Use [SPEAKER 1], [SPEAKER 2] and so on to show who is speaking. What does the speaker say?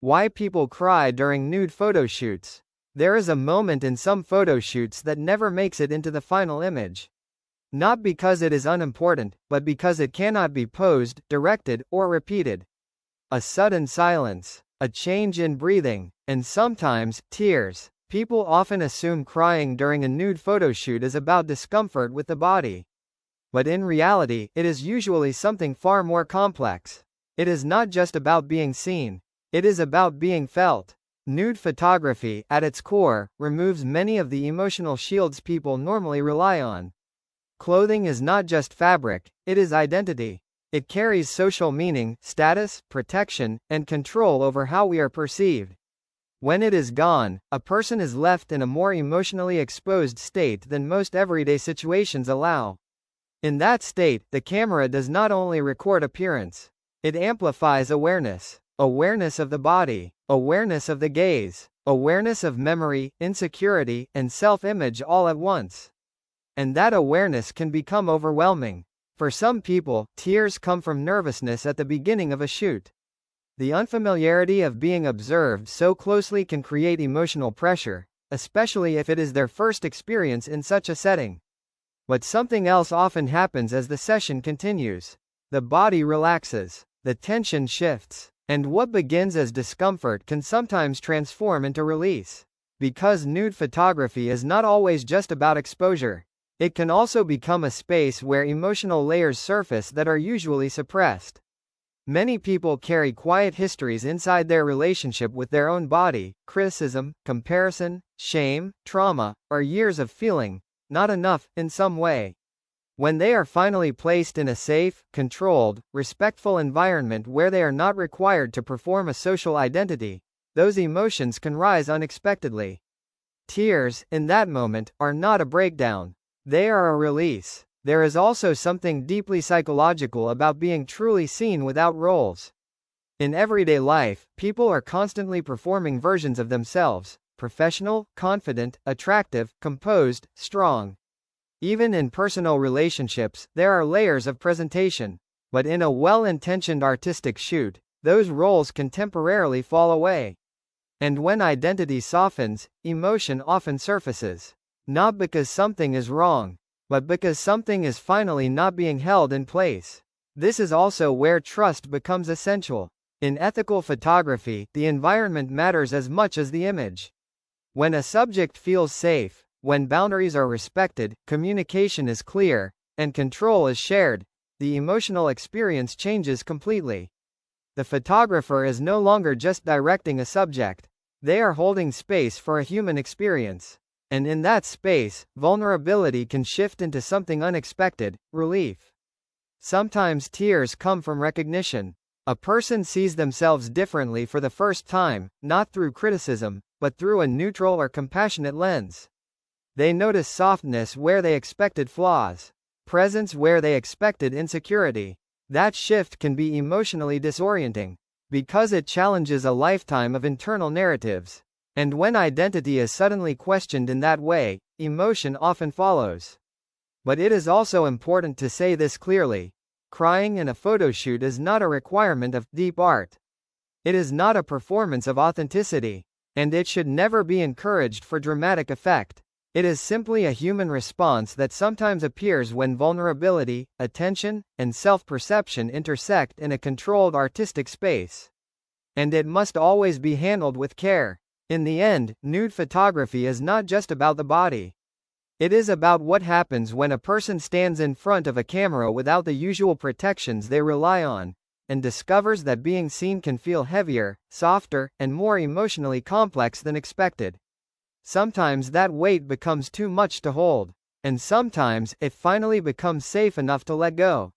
[SPEAKER 1] Why people cry during nude photo shoots. There is a moment in some photo shoots that never makes it into the final image. Not because it is unimportant, but because it cannot be posed, directed, or repeated. A sudden silence, a change in breathing, and sometimes, tears. People often assume crying during a nude photo shoot is about discomfort with the body. But in reality, it is usually something far more complex. It is not just about being seen. It is about being felt. Nude photography, at its core, removes many of the emotional shields people normally rely on. Clothing is not just fabric, it is identity. It carries social meaning, status, protection, and control over how we are perceived. When it is gone, a person is left in a more emotionally exposed state than most everyday situations allow. In that state, the camera does not only record appearance, it amplifies awareness. Awareness of the body, awareness of the gaze, awareness of memory, insecurity, and self-image all at once. And that awareness can become overwhelming. For some people, tears come from nervousness at the beginning of a shoot. The unfamiliarity of being observed so closely can create emotional pressure, especially if it is their first experience in such a setting. But something else often happens as the session continues. The body relaxes, the tension shifts, and what begins as discomfort can sometimes transform into release. Because nude photography is not always just about exposure. It can also become a space where emotional layers surface that are usually suppressed. Many people carry quiet histories inside their relationship with their own body: criticism, comparison, shame, trauma, or years of feeling not enough in some way. When they are finally placed in a safe, controlled, respectful environment where they are not required to perform a social identity, those emotions can rise unexpectedly. Tears, in that moment, are not a breakdown. They are a release. There is also something deeply psychological about being truly seen without roles. In everyday life, people are constantly performing versions of themselves: professional, confident, attractive, composed, strong. Even in personal relationships, there are layers of presentation. But in a well-intentioned artistic shoot, those roles can temporarily fall away. And when identity softens, emotion often surfaces. Not because something is wrong, but because something is finally not being held in place. This is also where trust becomes essential. In ethical photography, the environment matters as much as the image. When a subject feels safe, when boundaries are respected, communication is clear, and control is shared, the emotional experience changes completely. The photographer is no longer just directing a subject. They are holding space for a human experience. And in that space, vulnerability can shift into something unexpected: relief. Sometimes tears come from recognition. A person sees themselves differently for the first time, not through criticism, but through a neutral or compassionate lens. They notice softness where they expected flaws, presence where they expected insecurity. That shift can be emotionally disorienting, because it challenges a lifetime of internal narratives. And when identity is suddenly questioned in that way, emotion often follows. But it is also important to say this clearly: crying in a photo shoot is not a requirement of deep art. It is not a performance of authenticity. And it should never be encouraged for dramatic effect. It is simply a human response that sometimes appears when vulnerability, attention, and self-perception intersect in a controlled artistic space. And it must always be handled with care. In the end, nude photography is not just about the body. It is about what happens when a person stands in front of a camera without the usual protections they rely on, and discovers that being seen can feel heavier, softer, and more emotionally complex than expected. Sometimes that weight becomes too much to hold, and sometimes it finally becomes safe enough to let go.